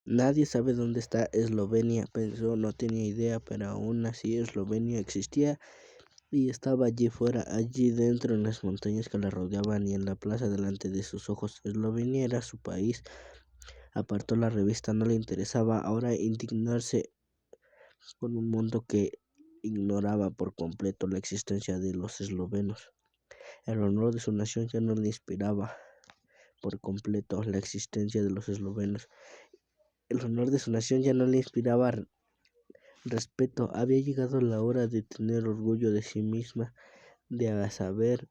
Nadie sabe dónde está Eslovenia, pensó, no tenía idea, pero aún así Eslovenia existía y estaba allí fuera, allí dentro en las montañas que la rodeaban y en la plaza delante de sus ojos. Eslovenia era su país. Apartó la revista, no le interesaba ahora indignarse con un mundo que ignoraba por completo la existencia de los eslovenos. El honor de su nación ya no le inspiraba por completo la existencia de los eslovenos. El honor de su nación ya no le inspiraba respeto. Había llegado la hora de tener orgullo de sí misma, de saber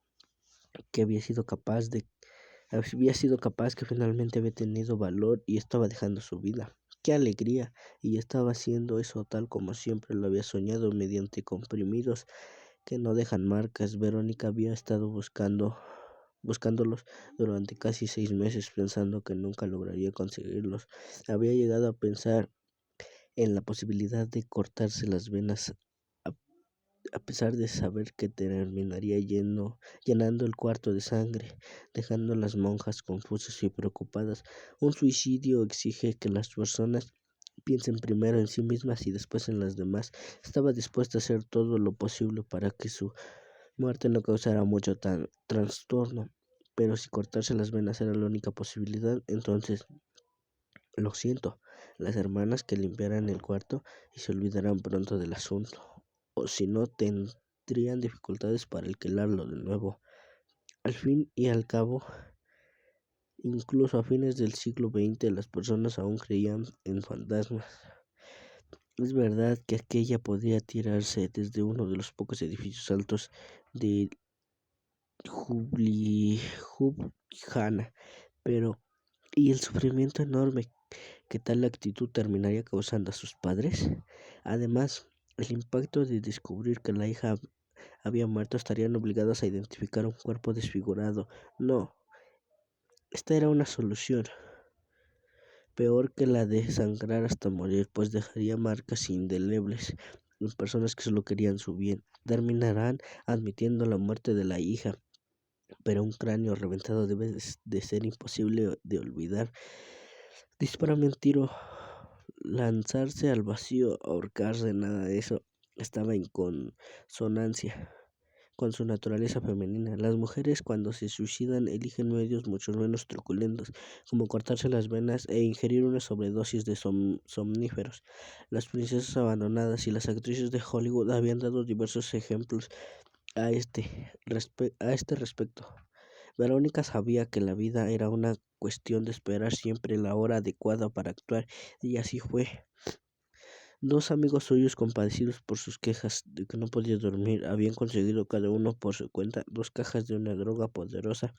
que había sido capaz, que finalmente había tenido valor y estaba dejando su vida. ¡Qué alegría! Y estaba haciendo eso tal como siempre lo había soñado, mediante comprimidos que no dejan marcas. Verónica había estado buscándolos durante casi 6 meses, pensando que nunca lograría conseguirlos. Había llegado a pensar en la posibilidad de cortarse las venas, a, a pesar de saber que terminaría llenando el cuarto de sangre, dejando a las monjas confusas y preocupadas. Un suicidio exige que las personas piensen primero en sí mismas y después en las demás. Estaba dispuesta a hacer todo lo posible para que su muerte no causara mucho trastorno, pero si cortarse las venas era la única posibilidad, entonces lo siento, las hermanas que limpiaran el cuarto y se olvidarán pronto del asunto, o si no tendrían dificultades para alquilarlo de nuevo. Al fin y al cabo, incluso a fines del siglo XX, las personas aún creían en fantasmas. Es verdad que aquella podía tirarse desde uno de los pocos edificios altos de Ljubljana, pero ¿y el sufrimiento enorme que tal actitud terminaría causando a sus padres? Además, el impacto de descubrir que la hija había muerto, estarían obligados a identificar un cuerpo desfigurado. No, esta era una solución peor que la de sangrar hasta morir, pues dejaría marcas indelebles en personas que solo querían su bien. Terminarán admitiendo la muerte de la hija, pero un cráneo reventado debe de ser imposible de olvidar. Dispararme un tiro, lanzarse al vacío, ahorcarse, nada de eso estaba en consonancia con su naturaleza femenina. Las mujeres cuando se suicidan eligen medios mucho menos truculentos, como cortarse las venas e ingerir una sobredosis de somníferos. Las princesas abandonadas y las actrices de Hollywood habían dado diversos ejemplos a este respecto. Verónica sabía que la vida era una cuestión de esperar siempre la hora adecuada para actuar, y así fue. Dos amigos suyos, compadecidos por sus quejas de que no podía dormir, habían conseguido cada uno por su cuenta 2 cajas de una droga poderosa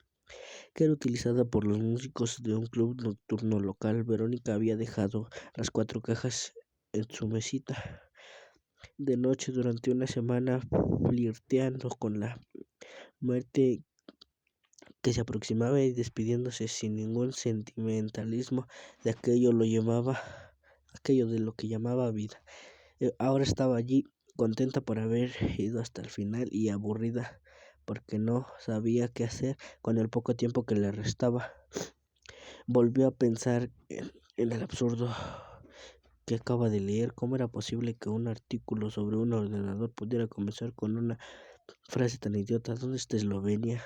que era utilizada por los músicos de un club nocturno local. Verónica había dejado las 4 cajas en su mesita de noche durante una semana, flirteando con la muerte que se aproximaba y despidiéndose sin ningún sentimentalismo de aquello de lo que llamaba vida. Ahora estaba allí, contenta por haber ido hasta el final y aburrida porque no sabía qué hacer con el poco tiempo que le restaba. Volvió a pensar en el absurdo que acaba de leer. ¿Cómo era posible que un artículo sobre un ordenador pudiera comenzar con una frase tan idiota? ¿Dónde está Eslovenia?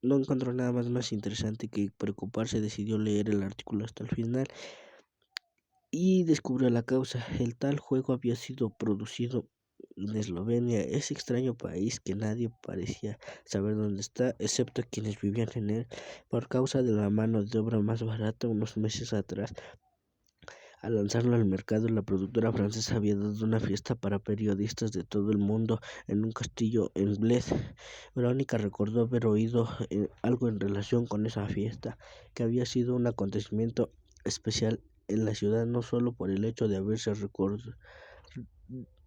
No encontró nada más interesante que preocuparse, decidió leer el artículo hasta el final y descubrió la causa. El tal juego había sido producido en Eslovenia, ese extraño país que nadie parecía saber dónde está, excepto quienes vivían en él, por causa de la mano de obra más barata. Unos meses atrás, al lanzarlo al mercado, la productora francesa había dado una fiesta para periodistas de todo el mundo en un castillo en Bled. Verónica recordó haber oído algo en relación con esa fiesta, que había sido un acontecimiento especial en la ciudad, no solo por el hecho de haberse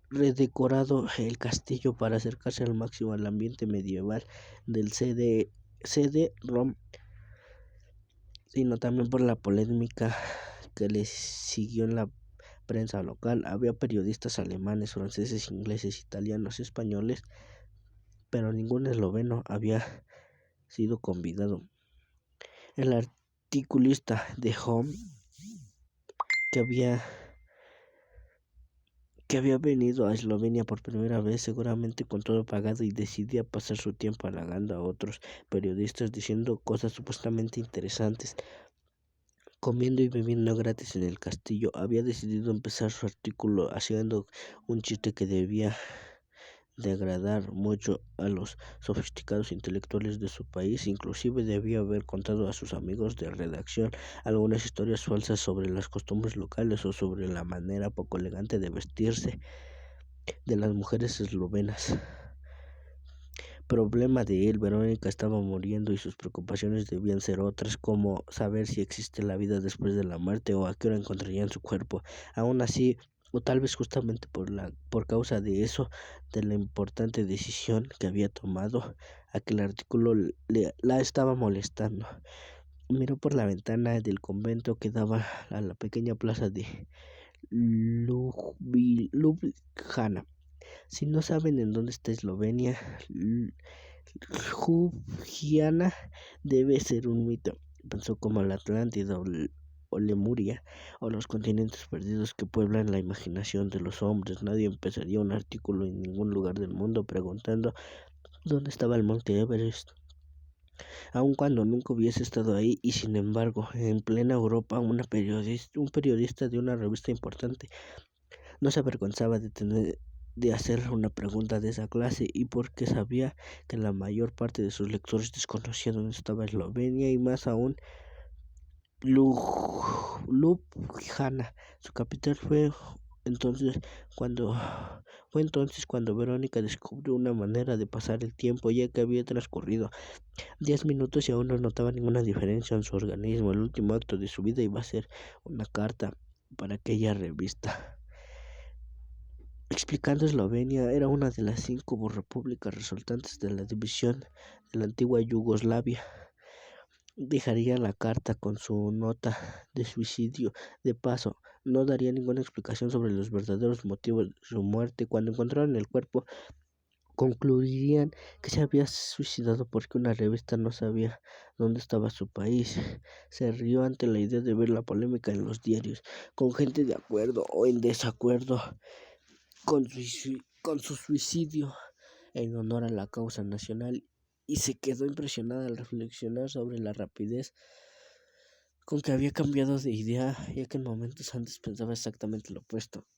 redecorado el castillo para acercarse al máximo al ambiente medieval del CD-ROM, sino también por la polémica que le siguió en la prensa local. Había periodistas alemanes, franceses, ingleses, italianos, españoles, pero ningún esloveno había sido convidado. El articulista de Home que había venido a Eslovenia por primera vez, seguramente con todo pagado, y decidía pasar su tiempo halagando a otros periodistas diciendo cosas supuestamente interesantes, comiendo y bebiendo gratis en el castillo. Había decidido empezar su artículo haciendo un chiste que debía de agradar mucho a los sofisticados intelectuales de su país. Inclusive debía haber contado a sus amigos de redacción algunas historias falsas sobre las costumbres locales o sobre la manera poco elegante de vestirse de las mujeres eslovenas. Problema de él: Verónica estaba muriendo y sus preocupaciones debían ser otras, como saber si existe la vida después de la muerte o a qué hora encontrarían su cuerpo. Aún así, o tal vez justamente por causa de eso, de la importante decisión que había tomado, aquel artículo la estaba molestando. Miró por la ventana del convento que daba a la pequeña plaza de Ljubljana. Si no saben en dónde está Eslovenia, Ljubljana debe ser un mito. Pensó, como la Atlántida o Lemuria, o los continentes perdidos que pueblan la imaginación de los hombres. Nadie empezaría un artículo en ningún lugar del mundo preguntando dónde estaba el monte Everest, aun cuando nunca hubiese estado ahí. Y sin embargo, en plena Europa, un periodista de una revista importante no se avergonzaba de hacer una pregunta de esa clase, y porque sabía que la mayor parte de sus lectores desconocía dónde estaba Eslovenia, y más aún Ljubljana, su capital. Entonces cuando Verónica descubrió una manera de pasar el tiempo, ya que había transcurrido 10 minutos y aún no notaba ninguna diferencia en su organismo. El último acto de su vida iba a ser una carta para aquella revista explicando Eslovenia era una de las 5 repúblicas resultantes de la división de la antigua Yugoslavia. Dejaría la carta con su nota de suicidio. De paso, no daría ninguna explicación sobre los verdaderos motivos de su muerte. Cuando encontraron el cuerpo, concluirían que se había suicidado porque una revista no sabía dónde estaba su país. Se rió ante la idea de ver la polémica en los diarios, con gente de acuerdo o en desacuerdo con su suicidio en honor a la causa nacional, y se quedó impresionada al reflexionar sobre la rapidez con que había cambiado de idea, ya que en momentos antes pensaba exactamente lo opuesto,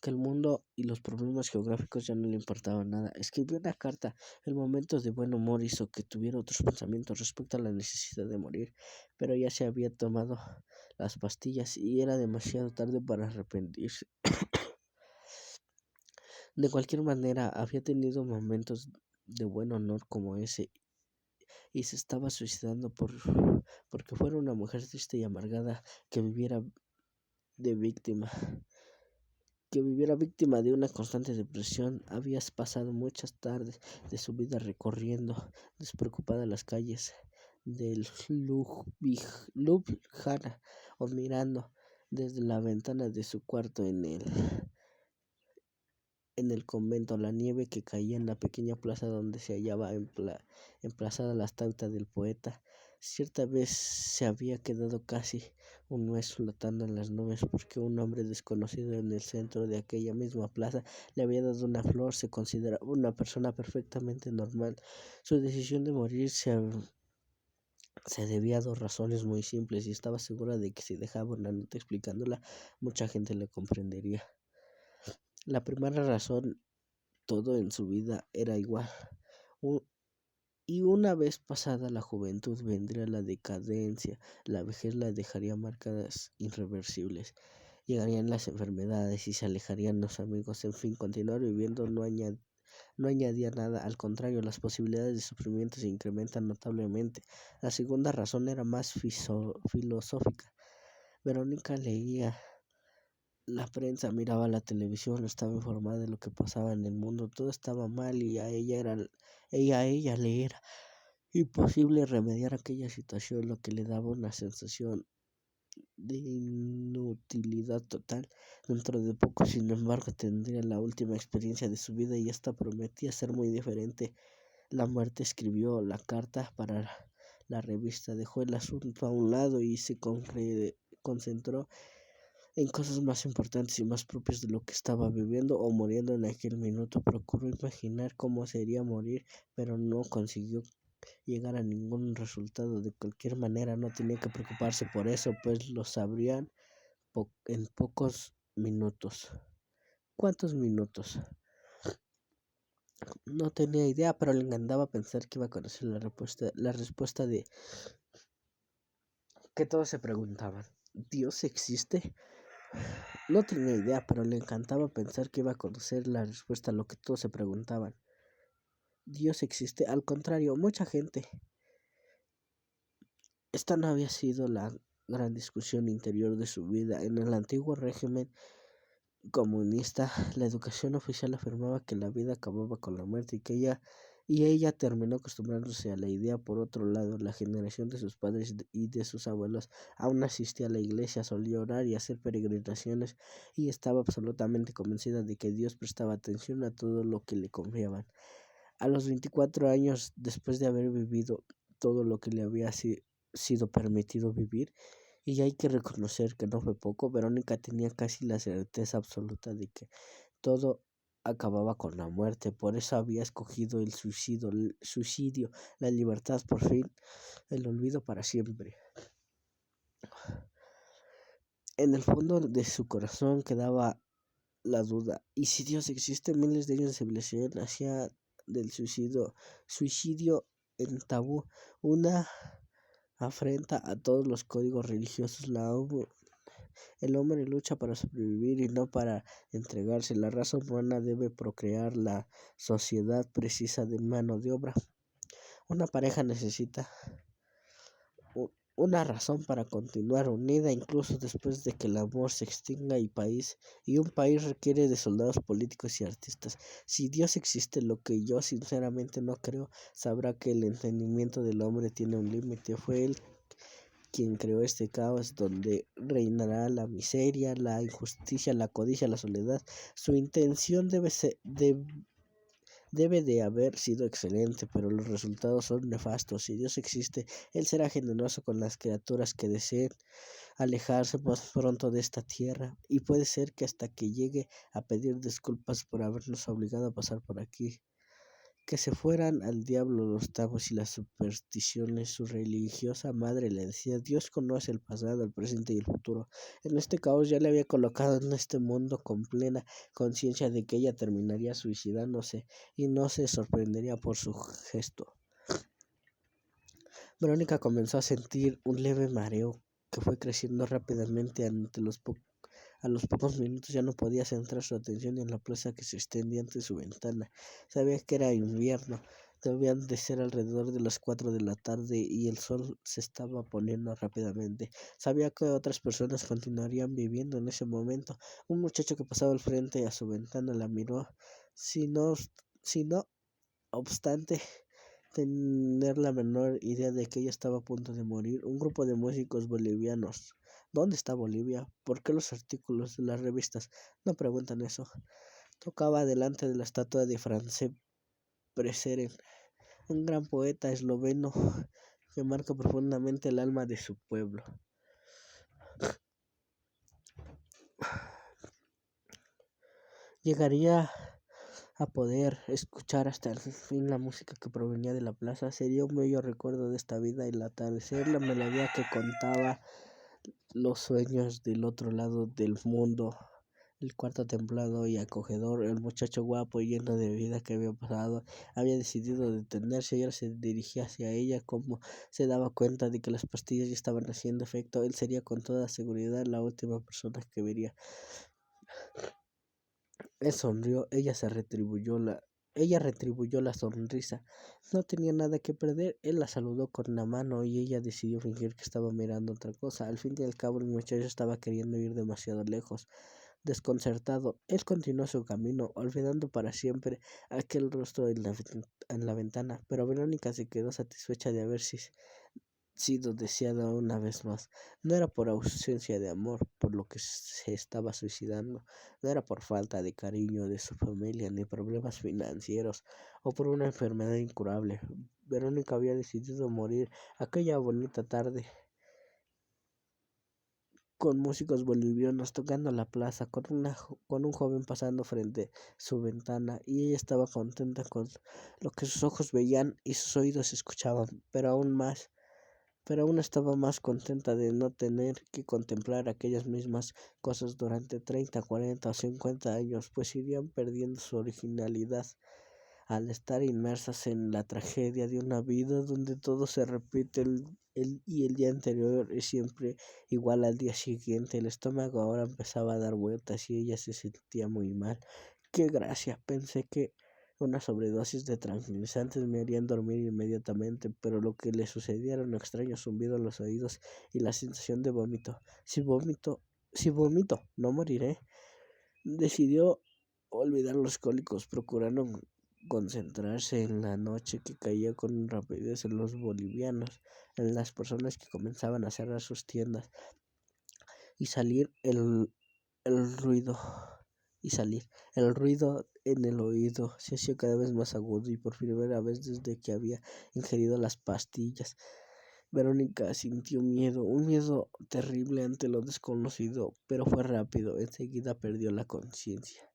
que el mundo y los problemas geográficos ya no le importaban nada. Escribió una carta. El momento de buen humor hizo que tuviera otros pensamientos respecto a la necesidad de morir, pero ya se había tomado las pastillas y era demasiado tarde para arrepentirse. De cualquier manera, había tenido momentos de buen honor como ese, y se estaba suicidando porque fuera una mujer triste y amargada de víctima, que viviera víctima de una constante depresión. Había pasado muchas tardes de su vida recorriendo despreocupada las calles del Ljubljana, o mirando desde la ventana de su cuarto en el convento la nieve que caía en la pequeña plaza donde se hallaba emplazada la estatua del poeta. Cierta vez se había quedado casi un mes flotando en las nubes porque un hombre desconocido en el centro de aquella misma plaza le había dado una flor. Se consideraba una persona perfectamente normal. Su decisión de morir se debía a 2 razones muy simples, y estaba segura de que si dejaba una nota explicándola, mucha gente le comprendería. La primera razón: todo en su vida era igual, y una vez pasada la juventud vendría la decadencia. La vejez la dejaría marcadas irreversibles. Llegarían las enfermedades y se alejarían los amigos. En fin, continuar viviendo no añadía nada. Al contrario, las posibilidades de sufrimiento se incrementan notablemente. La segunda razón era más filosófica. Verónica leía la prensa, miraba la televisión, estaba informada de lo que pasaba en el mundo. Todo estaba mal y a ella le era imposible remediar aquella situación, lo que le daba una sensación de inutilidad total. Dentro de poco, sin embargo, tendría la última experiencia de su vida, y esta prometía ser muy diferente. La muerte. Escribió la carta para la revista, dejó el asunto a un lado y se concentró en cosas más importantes y más propias de lo que estaba viviendo o muriendo en aquel minuto. Procuró imaginar cómo sería morir, pero no consiguió llegar a ningún resultado. De cualquier manera, no tenía que preocuparse por eso, pues lo sabrían en pocos minutos. ¿Cuántos minutos? No tenía idea, pero le encantaba pensar que iba a conocer la respuesta de que todos se preguntaban. ¿Dios existe? No tenía idea, pero le encantaba pensar que iba a conocer la respuesta a lo que todos se preguntaban. ¿Dios existe? Al contrario, mucha gente. Esta no había sido la gran discusión interior de su vida. En el antiguo régimen comunista, la educación oficial afirmaba que la vida acababa con la muerte y ella terminó acostumbrándose a la idea. Por otro lado, la generación de sus padres y de sus abuelos aún asistía a la iglesia, solía orar y hacer peregrinaciones y estaba absolutamente convencida de que Dios prestaba atención a todo lo que le confiaban. A los 24 años, después de haber vivido todo lo que le había sido permitido vivir, y hay que reconocer que no fue poco, Verónica tenía casi la certeza absoluta de que todo acababa con la muerte. Por eso había escogido el suicidio, la libertad por fin, el olvido para siempre. En el fondo de su corazón quedaba la duda. ¿Y si Dios existe? Miles de años de civilización hacía del suicidio en tabú, una afrenta a todos los códigos religiosos. El hombre lucha para sobrevivir y no para entregarse. La raza humana debe procrear, la sociedad precisa de mano de obra. Una pareja necesita una razón para continuar unida incluso después de que el amor se extinga y un país requiere de soldados políticos y artistas. Si Dios existe, lo que yo sinceramente no creo, sabrá que el entendimiento del hombre tiene un límite. Fue él quien creó este caos donde reinará la miseria, la injusticia, la codicia, la soledad. Su intención debe de haber sido excelente, pero los resultados son nefastos. Si Dios existe, Él será generoso con las criaturas que deseen alejarse más pronto de esta tierra, y puede ser que hasta que llegue a pedir disculpas por habernos obligado a pasar por aquí. Que se fueran al diablo los tabús y las supersticiones. Su religiosa madre le decía: Dios conoce el pasado, el presente y el futuro. En este caos ya le había colocado en este mundo con plena conciencia de que ella terminaría suicidándose y no se sorprendería por su gesto. Verónica comenzó a sentir un leve mareo que fue creciendo rápidamente. A los pocos minutos ya no podía centrar su atención en la plaza que se extendía ante su ventana. Sabía que era invierno, debían de ser alrededor de las 4 de la tarde y el sol se estaba poniendo rápidamente. Sabía que otras personas continuarían viviendo en ese momento. Un muchacho que pasaba al frente a su ventana la miró, si no obstante tener la menor idea de que ella estaba a punto de morir. Un grupo de músicos bolivianos. ¿Dónde está Bolivia? ¿Por qué los artículos de las revistas no preguntan eso? Tocaba delante de la estatua de France Preseren, un gran poeta esloveno que marca profundamente el alma de su pueblo. Llegaría a poder escuchar hasta el fin la música que provenía de la plaza. Sería un bello recuerdo de esta vida. El atardecer, la melodía que contaba los sueños del otro lado del mundo, el cuarto templado y acogedor. El muchacho guapo y lleno de vida que había pasado había decidido detenerse y ahora se dirigía hacia ella. Como se daba cuenta de que las pastillas ya estaban haciendo efecto, él sería con toda seguridad la última persona que vería. Él sonrió, ella retribuyó la sonrisa. No tenía nada que perder. Él la saludó con la mano y ella decidió fingir que estaba mirando otra cosa. Al fin y al cabo, el muchacho estaba queriendo ir demasiado lejos. Desconcertado, él continuó su camino, olvidando para siempre aquel rostro en la ventana. Pero Verónica se quedó satisfecha de haber sido deseada una vez más. No era por ausencia de amor por lo que se estaba suicidando, no era por falta de cariño de su familia, ni problemas financieros, o por una enfermedad incurable. Verónica había decidido morir aquella bonita tarde con músicos bolivianos tocando en la plaza, con un joven pasando frente a su ventana, y ella estaba contenta con lo que sus ojos veían y sus oídos escuchaban, pero aún estaba más contenta de no tener que contemplar aquellas mismas cosas durante 30, 40 o 50 años, pues irían perdiendo su originalidad al estar inmersas en la tragedia de una vida donde todo se repite y el día anterior es siempre igual al día siguiente. El estómago ahora empezaba a dar vueltas y ella se sentía muy mal. Qué gracia, pensé que una sobredosis de tranquilizantes me harían dormir inmediatamente, pero lo que le sucedía era un extraño zumbido en los oídos y la sensación de vómito. Si vomito, no moriré. Decidió olvidar los cólicos, procurando concentrarse en la noche que caía con rapidez en los bolivianos, en las personas que comenzaban a cerrar sus tiendas y salir el ruido y salir. El ruido en el oído se hacía cada vez más agudo y por primera vez desde que había ingerido las pastillas. Verónica sintió miedo, un miedo terrible ante lo desconocido, pero fue rápido. Enseguida perdió la conciencia.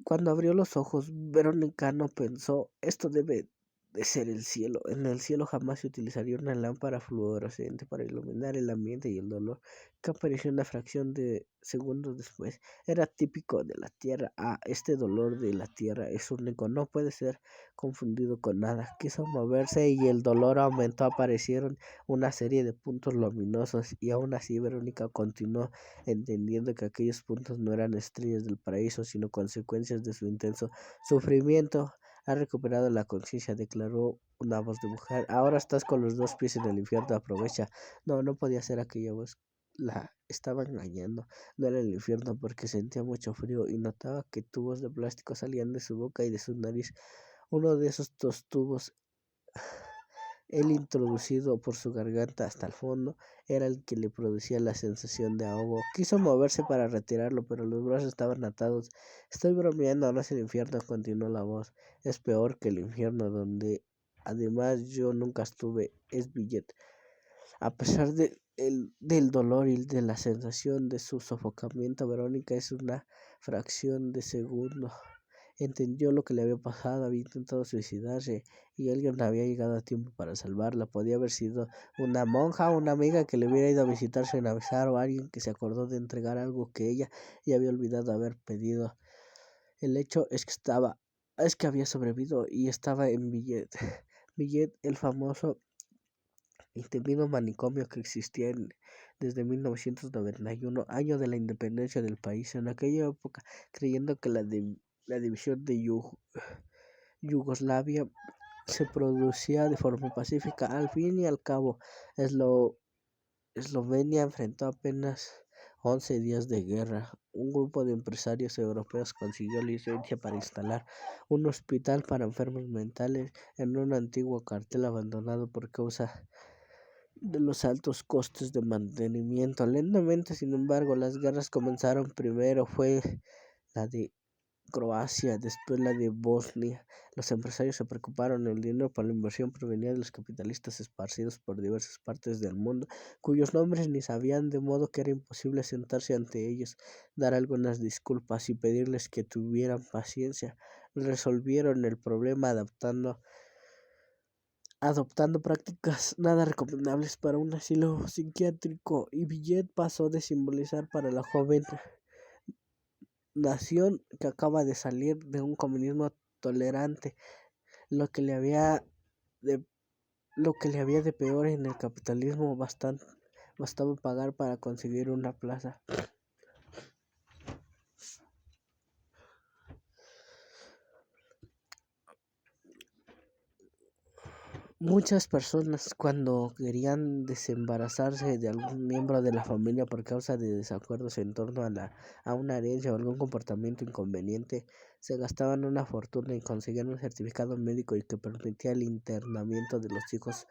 Cuando abrió los ojos, Verónica no pensó, esto debe de ser el cielo. En el cielo jamás se utilizaría una lámpara fluorescente para iluminar el ambiente y el dolor que apareció una fracción de segundos después. Era típico de la tierra. Ah, este dolor de la tierra es único, no puede ser confundido con nada. Quiso moverse y el dolor aumentó. Aparecieron una serie de puntos luminosos y aún así Verónica continuó entendiendo que aquellos puntos no eran estrellas del paraíso, sino consecuencias de su intenso sufrimiento. Ha recuperado la conciencia, declaró una voz de mujer. Ahora estás con los dos pies en el infierno, aprovecha. No, no podía ser aquella voz. La estaba engañando. No era el infierno porque sentía mucho frío y notaba que tubos de plástico salían de su boca y de su nariz. Uno de esos dos tubos, el introducido por su garganta hasta el fondo, era el que le producía la sensación de ahogo. Quiso moverse para retirarlo, pero los brazos estaban atados. Estoy bromeando, no es el infierno, continuó la voz. Es peor que el infierno, donde además yo nunca estuve. Es Billet. A pesar del dolor y de la sensación de su sofocamiento, Verónica es una fracción de segundo. Entendió lo que le había pasado, había intentado suicidarse y alguien había llegado a tiempo para salvarla. Podía haber sido una monja, una amiga que le hubiera ido a visitar sin avisar o alguien que se acordó de entregar algo que ella ya había olvidado haber pedido. El hecho es que había sobrevivido y estaba en Billet. Billet, el famoso y temido manicomio que existía desde 1991, año de la independencia del país. En aquella época, creyendo que la división de Yugoslavia se producía de forma pacífica, al fin y al cabo, Eslovenia enfrentó apenas 11 días de guerra. Un grupo de empresarios europeos consiguió licencia para instalar un hospital para enfermos mentales en un antiguo cartel abandonado por causa de los altos costes de mantenimiento. Lentamente, sin embargo, las guerras comenzaron. Primero fue la de Croacia, después la de Bosnia. Los empresarios se preocuparon. El dinero para la inversión provenía de los capitalistas esparcidos por diversas partes del mundo, cuyos nombres ni sabían, de modo que era imposible sentarse ante ellos, dar algunas disculpas y pedirles que tuvieran paciencia. Resolvieron el problema adoptando prácticas nada recomendables para un asilo psiquiátrico, y Billet pasó de simbolizar para la joven nación que acaba de salir de un comunismo tolerante lo que le había de lo que le había de peor en el capitalismo. Bastaba pagar para conseguir una plaza. Muchas personas, cuando querían desembarazarse de algún miembro de la familia por causa de desacuerdos en torno a una herencia o algún comportamiento inconveniente, se gastaban una fortuna en conseguir un certificado médico y que permitía el internamiento de los hijos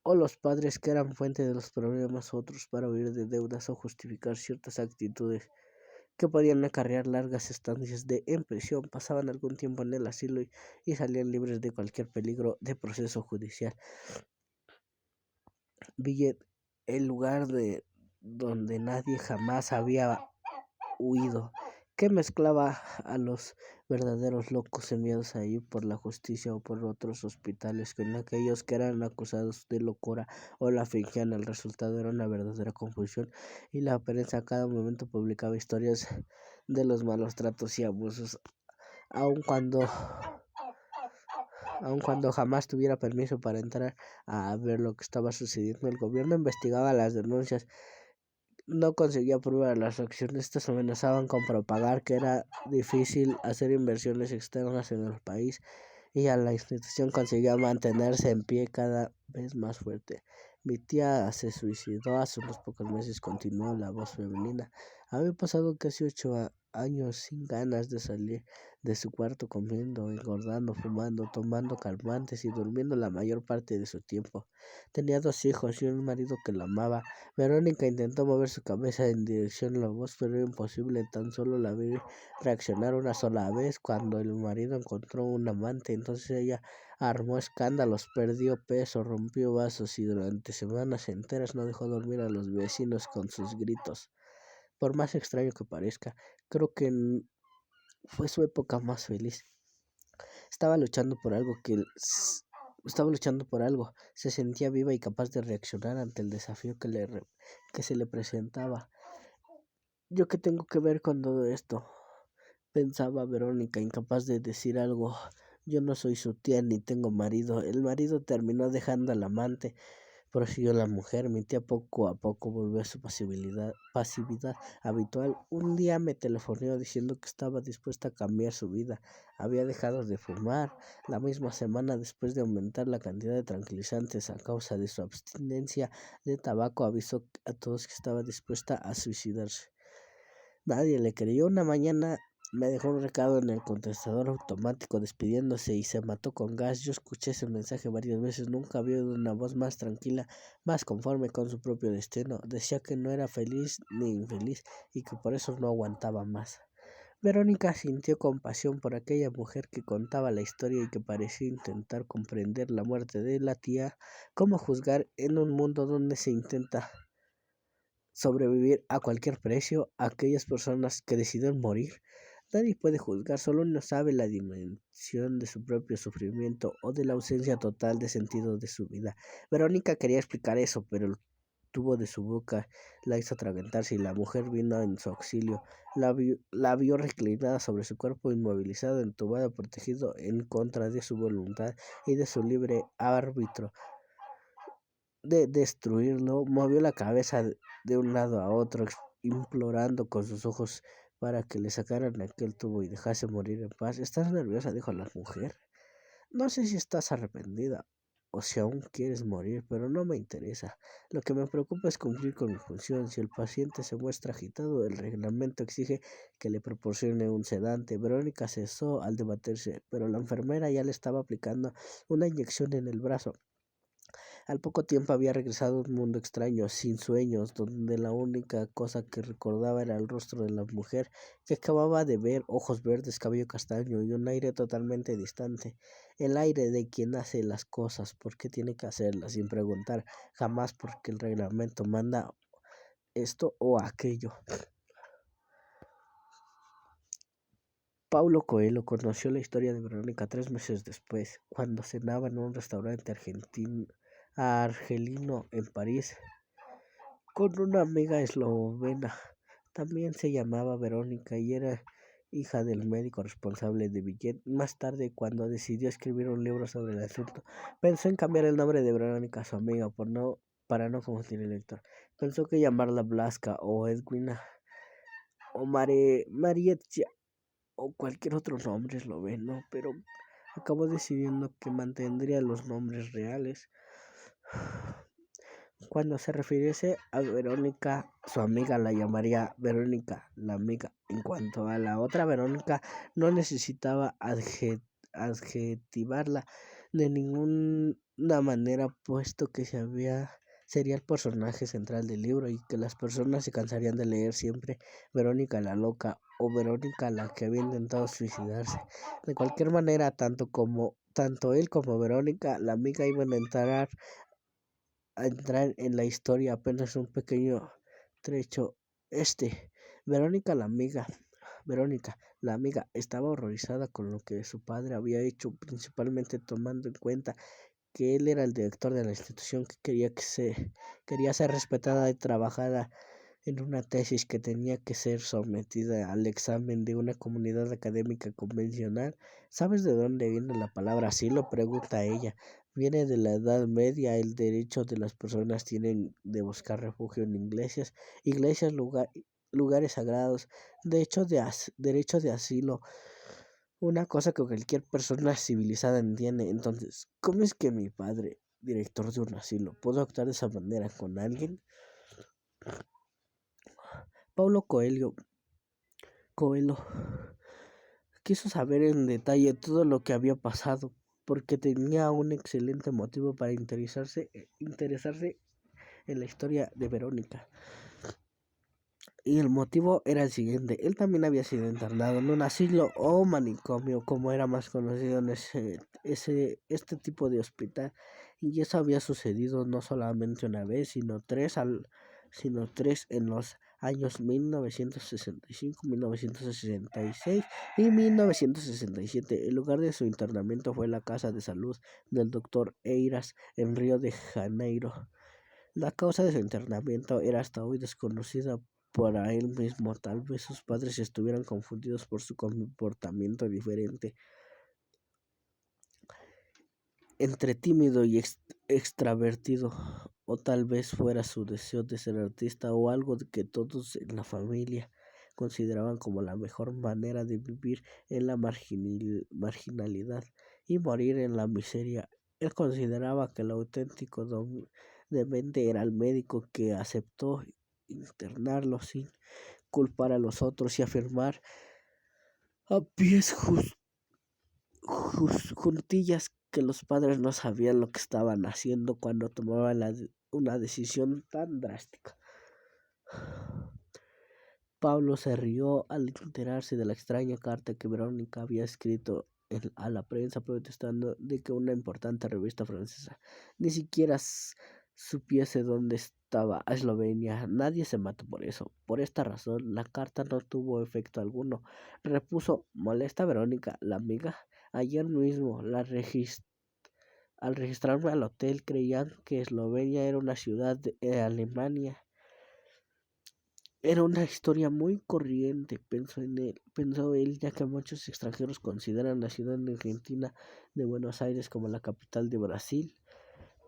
o los padres que eran fuente de los problemas, otros para huir de deudas o justificar ciertas actitudes que podían acarrear largas estancias en prisión. Pasaban algún tiempo en el asilo y salían libres de cualquier peligro de proceso judicial. Billet el lugar de donde nadie jamás había huido, que mezclaba a los verdaderos locos enviados ahí por la justicia o por otros hospitales con aquellos que eran acusados de locura o la fingían. El resultado era una verdadera confusión y la prensa a cada momento publicaba historias de los malos tratos y abusos, aun cuando aun cuando jamás tuviera permiso para entrar a ver lo que estaba sucediendo. El gobierno investigaba las denuncias, no conseguía pruebas. Las accionistas amenazaban con propagar que era difícil hacer inversiones externas en el país y a la institución conseguía mantenerse en pie cada vez más fuerte. Mi tía se suicidó hace unos pocos meses, continuó la voz femenina. Había pasado casi 8 años sin ganas de salir de su cuarto, comiendo, engordando, fumando, tomando calmantes y durmiendo la mayor parte de su tiempo. Tenía 2 hijos y un marido que la amaba. Verónica intentó mover su cabeza en dirección a la voz, pero era imposible. Tan solo la vi reaccionar una sola vez cuando el marido encontró un amante. Entonces ella armó escándalos, perdió peso, rompió vasos y durante semanas enteras no dejó dormir a los vecinos con sus gritos. Por más extraño que parezca, creo que fue su época más feliz. Estaba luchando por algo estaba luchando por algo. Se sentía viva y capaz de reaccionar ante el desafío que se le presentaba. ¿Yo qué tengo que ver con todo esto?, pensaba Verónica, incapaz de decir algo. Yo no soy su tía ni tengo marido. El marido terminó dejando al amante, prosiguió la mujer. Mi tía poco a poco volvió a su pasividad habitual. Un día me telefonó diciendo que estaba dispuesta a cambiar su vida. Había dejado de fumar. La misma semana, después de aumentar la cantidad de tranquilizantes a causa de su abstinencia de tabaco, avisó a todos que estaba dispuesta a suicidarse. Nadie le creyó. Una mañana me dejó un recado en el contestador automático despidiéndose y se mató con gas. Yo escuché ese mensaje varias veces. Nunca había oído una voz más tranquila, más conforme con su propio destino. Decía que no era feliz ni infeliz y que por eso no aguantaba más. Verónica sintió compasión por aquella mujer que contaba la historia y que parecía intentar comprender la muerte de la tía. ¿Cómo juzgar en un mundo donde se intenta sobrevivir a cualquier precio a aquellas personas que deciden morir? Nadie puede juzgar, solo uno sabe la dimensión de su propio sufrimiento o de la ausencia total de sentido de su vida. Verónica quería explicar eso, pero el tubo de su boca la hizo atragantarse y la mujer vino en su auxilio. La vio reclinada sobre su cuerpo inmovilizado, entubado, protegido en contra de su voluntad y de su libre árbitro de destruirlo. Movió la cabeza de un lado a otro, implorando con sus ojos para que le sacaran aquel tubo y dejase morir en paz. ¿Estás nerviosa?, dijo la mujer. No sé si estás arrepentida o si aún quieres morir, pero no me interesa. Lo que me preocupa es cumplir con mi función. Si el paciente se muestra agitado, el reglamento exige que le proporcione un sedante. Verónica cesó al debatirse, pero la enfermera ya le estaba aplicando una inyección en el brazo. Al poco tiempo había regresado a un mundo extraño, sin sueños, donde la única cosa que recordaba era el rostro de la mujer que acababa de ver, ojos verdes, cabello castaño y un aire totalmente distante. El aire de quien hace las cosas porque tiene que hacerlas, sin preguntar jamás porque el reglamento manda esto o aquello. Paulo Coelho conoció la historia de Verónica 3 meses después, cuando cenaba en un restaurante argelino en París con una amiga eslovena. También se llamaba Verónica y era hija del médico responsable de Billet. Más tarde, cuando decidió escribir un libro sobre el asunto, pensó en cambiar el nombre de Verónica a su amiga para no confundir el lector. Pensó que llamarla Blasca o Edwina o Marietja o cualquier otro nombre esloveno, pero acabó decidiendo que mantendría los nombres reales. Cuando se refiriese a Verónica, su amiga la llamaría Verónica, la amiga. En cuanto a la otra Verónica, no necesitaba adjetivarla de ninguna manera, puesto que sería el personaje central del libro y que las personas se cansarían de leer siempre Verónica la loca o Verónica la que había intentado suicidarse. De cualquier manera, tanto él como Verónica, la amiga, iban a entrar a entrar en la historia, apenas un pequeño trecho. Este, Verónica la amiga, Verónica, la amiga, estaba horrorizada con lo que su padre había hecho, principalmente tomando en cuenta que él era el director de la institución que quería ser respetada y trabajada en una tesis que tenía que ser sometida al examen de una comunidad académica convencional. ¿Sabes de dónde viene la palabra asilo?, pregunta ella. Viene de la Edad Media. El derecho de las personas tienen de buscar refugio en iglesias, lugares sagrados. Derecho de asilo, una cosa que cualquier persona civilizada entiende. Entonces, ¿cómo es que mi padre, director de un asilo, pudo actuar de esa manera con alguien? Paulo Coelho quiso saber en detalle todo lo que había pasado, porque tenía un excelente motivo para interesarse en la historia de Verónica. Y el motivo era el siguiente: él también había sido internado en un asilo o manicomio, como era más conocido en este tipo de hospital. Y eso había sucedido no solamente una vez, sino tres en los años 1965, 1966 y 1967. El lugar de su internamiento fue la casa de salud del doctor Eiras en Río de Janeiro. La causa de su internamiento era hasta hoy desconocida para él mismo. Tal vez sus padres estuvieran confundidos por su comportamiento diferente entre tímido y extravertido, o tal vez fuera su deseo de ser artista, o algo que todos en la familia consideraban como la mejor manera de vivir en la marginalidad y morir en la miseria. Él consideraba que el auténtico demente era el médico que aceptó internarlo sin culpar a los otros y afirmar a pies juntillas que los padres no sabían lo que estaban haciendo cuando tomaban una decisión tan drástica. Pablo se rió al enterarse de la extraña carta que Verónica había escrito a la prensa protestando de que una importante revista francesa ni siquiera supiese dónde estaba Eslovenia. Nadie se mató por eso. Por esta razón, la carta no tuvo efecto alguno, repuso molesta Verónica, la amiga. Ayer mismo, al registrarme al hotel, creían que Eslovenia era una ciudad de Alemania. Era una historia muy corriente, pensó él, ya que muchos extranjeros consideran la ciudad de Argentina de Buenos Aires como la capital de Brasil.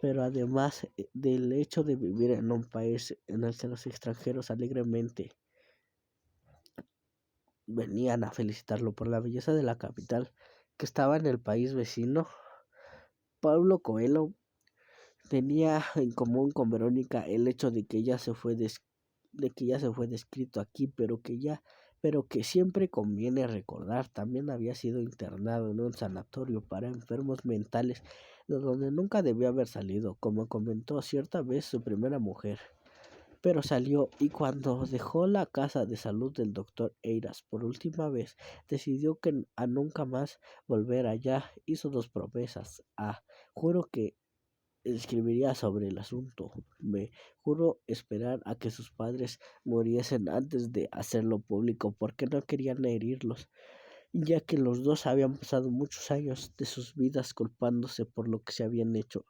Pero además del hecho de vivir en un país en el que los extranjeros alegremente venían a felicitarlo por la belleza de la capital que estaba en el país vecino, Paulo Coelho tenía en común con Verónica el hecho de que ya se fue descrito aquí, pero que siempre conviene recordar, también había sido internado en un sanatorio para enfermos mentales, de donde nunca debió haber salido, como comentó cierta vez su primera mujer. Pero salió, y cuando dejó la casa de salud del doctor Eiras por última vez, decidió que a nunca más volver allá. Hizo dos promesas. Juro que escribiría sobre el asunto. Me juro esperar a que sus padres muriesen antes de hacerlo público, porque no querían herirlos, ya que los dos habían pasado muchos años de sus vidas culpándose por lo que se habían hecho.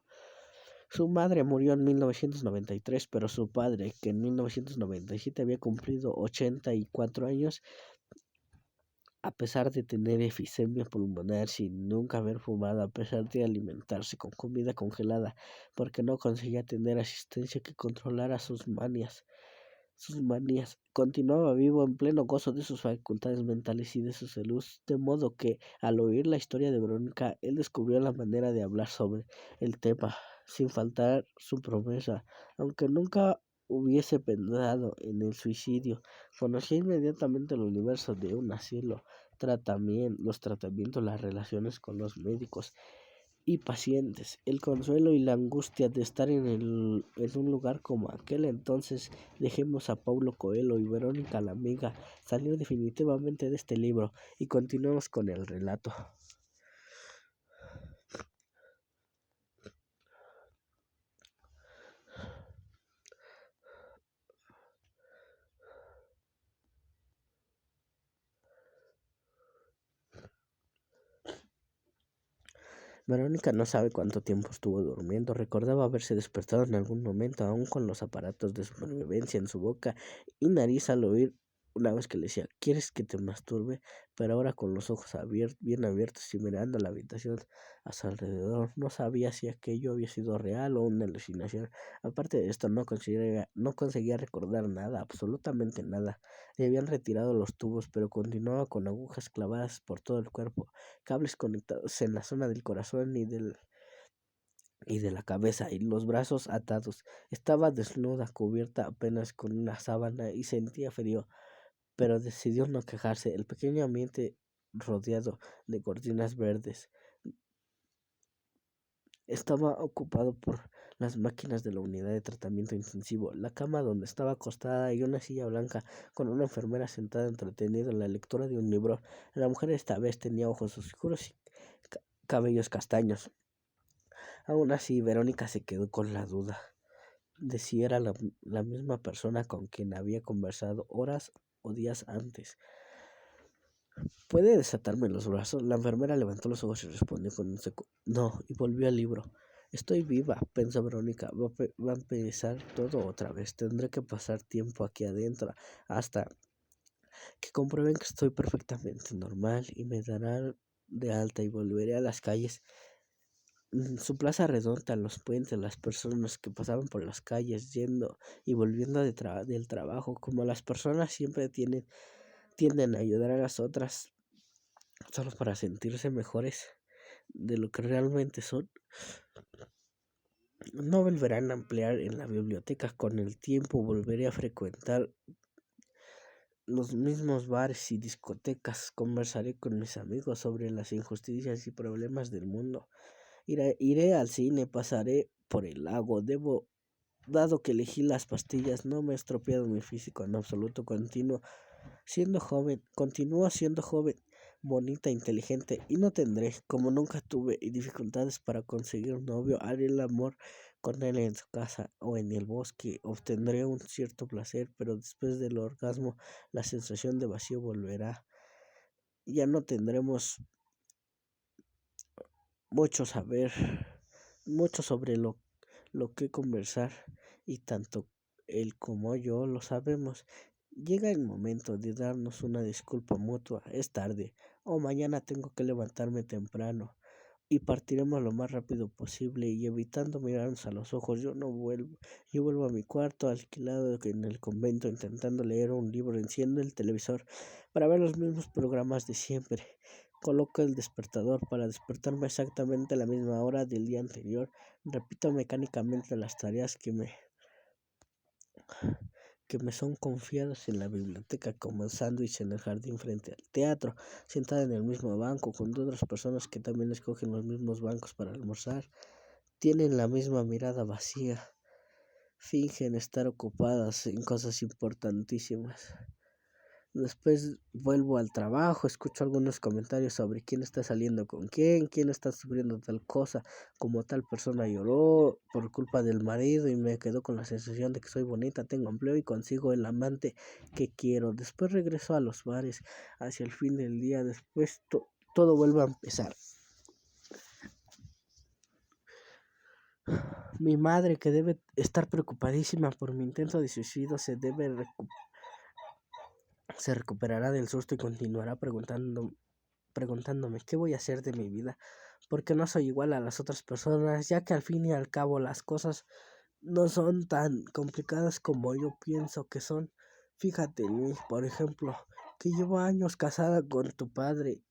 Su madre murió en 1993, pero su padre, que en 1997 había cumplido 84 años, a pesar de tener efisema pulmonar, sin nunca haber fumado, a pesar de alimentarse con comida congelada, porque no conseguía tener asistencia que controlara sus manías, continuaba vivo en pleno gozo de sus facultades mentales y de su salud, de modo que, al oír la historia de Verónica, él descubrió la manera de hablar sobre el tema, sin faltar su promesa, aunque nunca hubiese pensado en el suicidio. Conocía inmediatamente el universo de un asilo, los tratamientos, las relaciones con los médicos y pacientes, el consuelo y la angustia de estar en un lugar como aquel. Entonces dejemos a Paulo Coelho y Verónica la amiga salir definitivamente de este libro y continuemos con el relato. Verónica no sabe cuánto tiempo estuvo durmiendo. Recordaba haberse despertado en algún momento, aún con los aparatos de supervivencia en su boca y nariz al oír una vez que le decía, ¿quieres que te masturbe? Pero ahora con los ojos bien abiertos y mirando la habitación a su alrededor, no sabía si aquello había sido real o una alucinación. Aparte de esto, no conseguía recordar nada, absolutamente nada. Le habían retirado los tubos, pero continuaba con agujas clavadas por todo el cuerpo, cables conectados en la zona del corazón y de la cabeza, y los brazos atados. Estaba desnuda, cubierta apenas con una sábana, y sentía frío, pero decidió no quejarse. El pequeño ambiente rodeado de cortinas verdes estaba ocupado por las máquinas de la unidad de tratamiento intensivo, la cama donde estaba acostada y una silla blanca con una enfermera sentada entretenida en la lectura de un libro. La mujer esta vez tenía ojos oscuros y cabellos castaños. Aún así, Verónica se quedó con la duda de si era la misma persona con quien había conversado horas o días antes. ¿Puede desatarme los brazos? La enfermera levantó los ojos y respondió con un seco no, y volvió al libro. Estoy viva, pensó Verónica. Va a empezar todo otra vez. Tendré que pasar tiempo aquí adentro hasta que comprueben que estoy perfectamente normal y me darán de alta y volveré a las calles. Su plaza redonda, los puentes, las personas que pasaban por las calles yendo y volviendo del trabajo, como las personas siempre tienden a ayudar a las otras solo para sentirse mejores de lo que realmente son. No volverán a emplear en la biblioteca. Con el tiempo volveré a frecuentar los mismos bares y discotecas. Conversaré con mis amigos sobre las injusticias y problemas del mundo. Iré al cine, pasaré por el lago. Dado que elegí las pastillas, no me he estropeado mi físico en absoluto. Continúo siendo joven, bonita, inteligente, y no tendré, como nunca tuve, dificultades para conseguir un novio. Haré el amor con él en su casa o en el bosque. Obtendré un cierto placer, pero después del orgasmo la sensación de vacío volverá. Ya no tendremos mucho saber, mucho sobre lo que conversar, y tanto él como yo lo sabemos. Llega el momento de darnos una disculpa mutua. Es tarde, o mañana tengo que levantarme temprano, y partiremos lo más rápido posible, y evitando mirarnos a los ojos. Yo vuelvo a mi cuarto alquilado en el convento, intentando leer un libro. Enciendo el televisor para ver los mismos programas de siempre. Coloco el despertador para despertarme exactamente a la misma hora del día anterior. Repito mecánicamente las tareas que me son confiadas en la biblioteca, como el sándwich en el jardín frente al teatro, sentada en el mismo banco con otras personas que también escogen los mismos bancos para almorzar. Tienen la misma mirada vacía, fingen estar ocupadas en cosas importantísimas. Después vuelvo al trabajo, escucho algunos comentarios sobre quién está saliendo con quién está sufriendo tal cosa, como tal persona lloró por culpa del marido y me quedo con la sensación de que soy bonita, tengo empleo y consigo el amante que quiero. Después regreso a los bares hacia el fin del día. Después todo vuelve a empezar. Mi madre, que debe estar preocupadísima por mi intento de suicidio, se recuperará del susto y continuará preguntándome qué voy a hacer de mi vida, porque no soy igual a las otras personas, ya que al fin y al cabo las cosas no son tan complicadas como yo pienso que son. Fíjate en mí, por ejemplo, que llevo años casada con tu padre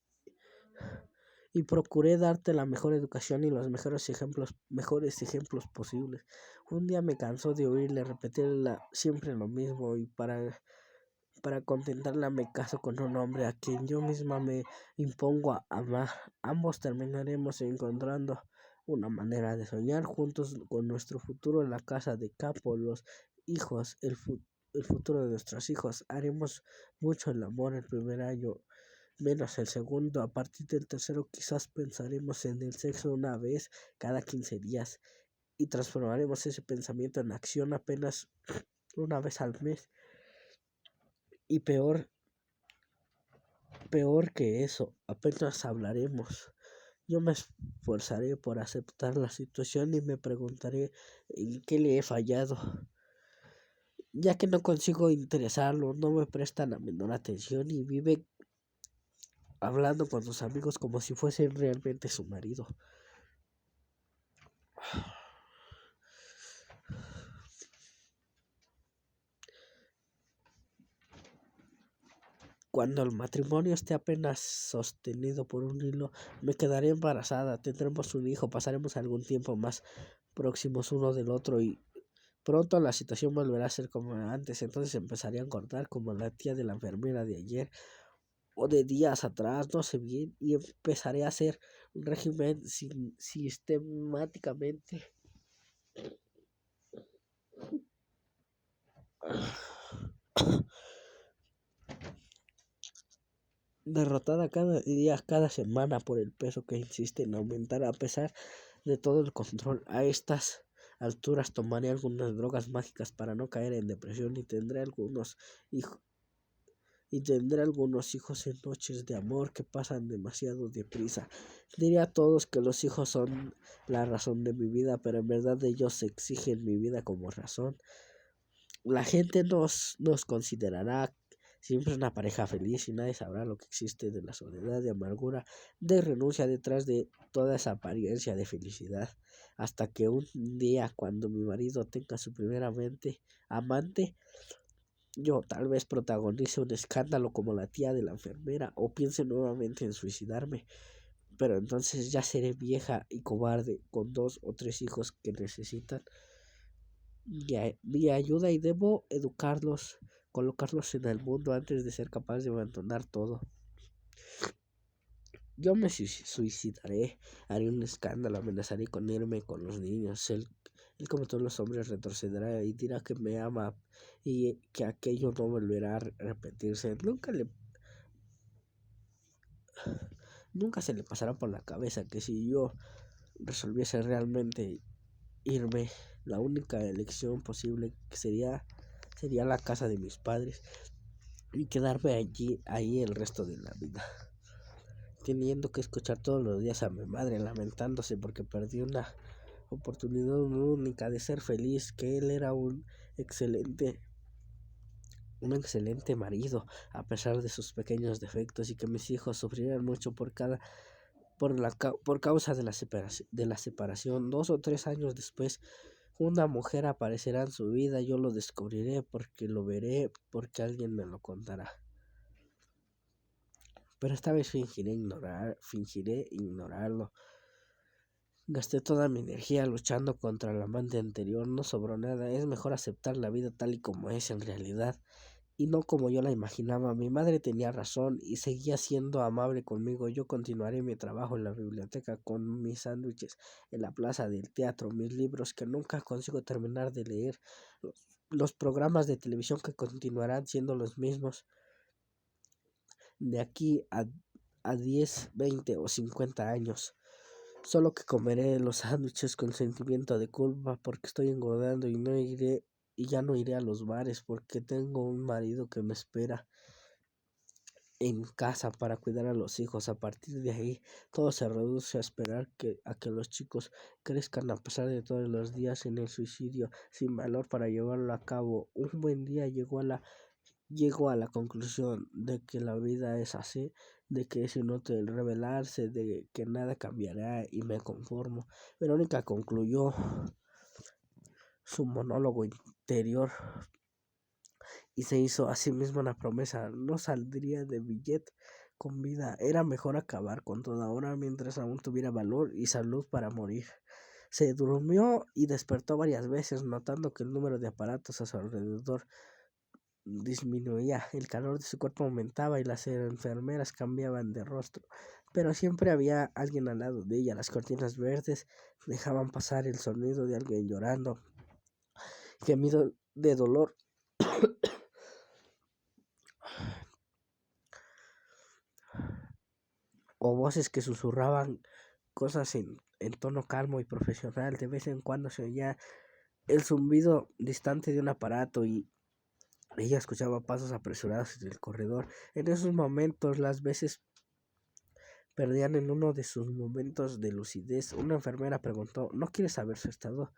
y procuré darte la mejor educación y los mejores ejemplos posibles. Un día me cansó de oírle repetir siempre lo mismo, y para contentarla me caso con un hombre a quien yo misma me impongo a amar. Ambos terminaremos encontrando una manera de soñar juntos con nuestro futuro en la casa de campo, los hijos, el futuro de nuestros hijos. Haremos mucho el amor el primer año, menos el segundo. A partir del tercero quizás pensaremos en el sexo una vez cada 15 días, y transformaremos ese pensamiento en acción apenas una vez al mes. Y peor que eso, apenas hablaremos Yo me esforzaré por aceptar la situación y me preguntaré en qué le he fallado, ya que no consigo interesarlo, no me presta la menor atención y vive hablando con sus amigos como si fuesen realmente su marido. Cuando el matrimonio esté apenas sostenido por un hilo, me quedaré embarazada, tendremos un hijo, pasaremos algún tiempo más próximos uno del otro y pronto la situación volverá a ser como antes. Entonces empezaré a engordar como la tía de la enfermera de ayer o de días atrás, no sé bien, y empezaré a hacer un régimen sistemáticamente. Derrotada cada día, cada semana por el peso que insiste en aumentar a pesar de todo el control. A estas alturas tomaré algunas drogas mágicas para no caer en depresión hijos y tendré algunos hijos en noches de amor que pasan demasiado deprisa. Diré a todos que los hijos son la razón de mi vida, pero en verdad ellos exigen mi vida como razón. La gente nos considerará siempre una pareja feliz y nadie sabrá lo que existe de la soledad, de amargura, de renuncia detrás de toda esa apariencia de felicidad. Hasta que un día, cuando mi marido tenga su primera amante, yo tal vez protagonice un escándalo como la tía de la enfermera o piense nuevamente en suicidarme. Pero entonces ya seré vieja y cobarde con 2 o 3 hijos que necesitan mi ayuda y debo educarlos, colocarlos en el mundo antes de ser capaz de abandonar todo. Yo me suicidaré, haré un escándalo, amenazaré con irme con los niños. Él como todos los hombres retrocederá y dirá que me ama y que aquello no volverá a repetirse. Nunca se le pasará por la cabeza que si yo resolviese realmente irme, la única elección posible sería la casa de mis padres y quedarme ahí el resto de la vida, teniendo que escuchar todos los días a mi madre lamentándose porque perdió una oportunidad única de ser feliz, que él era un excelente marido a pesar de sus pequeños defectos y que mis hijos sufrirán mucho por causa de la separación. 2 o 3 años después, una mujer aparecerá en su vida, yo lo descubriré porque lo veré, porque alguien me lo contará. Pero esta vez fingiré ignorarlo. Gasté toda mi energía luchando contra el amante anterior, no sobró nada, es mejor aceptar la vida tal y como es en realidad y no como yo la imaginaba. Mi madre tenía razón y seguía siendo amable conmigo. Yo continuaré mi trabajo en la biblioteca con mis sándwiches, en la plaza del teatro, mis libros que nunca consigo terminar de leer, los programas de televisión que continuarán siendo los mismos de aquí a 10, 20 o 50 años. Solo que comeré los sándwiches con sentimiento de culpa porque estoy engordando y ya no iré a los bares porque tengo un marido que me espera en casa para cuidar a los hijos. A partir de ahí, todo se reduce a esperar a que los chicos crezcan a pesar de todos los días en el suicidio, sin valor para llevarlo a cabo. Un buen día llego a la conclusión de que la vida es así, de que es inútil rebelarse, de que nada cambiará y me conformo. Verónica concluyó su monólogo interior y se hizo a sí misma una promesa: no saldría de Billet con vida, era mejor acabar con toda hora mientras aún tuviera valor y salud para morir. Se durmió y despertó varias veces, notando que el número de aparatos a su alrededor disminuía, el calor de su cuerpo aumentaba y las enfermeras cambiaban de rostro, pero siempre había alguien al lado de ella. Las cortinas verdes dejaban pasar el sonido de alguien llorando, gemido de dolor o voces que susurraban cosas en tono calmo y profesional. De vez en cuando se oía el zumbido distante de un aparato y ella escuchaba pasos apresurados en el corredor. En esos momentos, las veces perdían en uno de sus momentos de lucidez. Una enfermera preguntó: ¿No quieres saber su estado?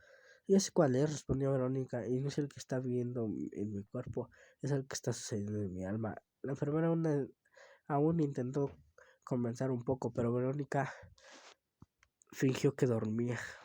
Ya sé cuál es, respondió Verónica, y no es el que está viendo en mi cuerpo, es el que está sucediendo en mi alma. La enfermera aún intentó convencer un poco, pero Verónica fingió que dormía.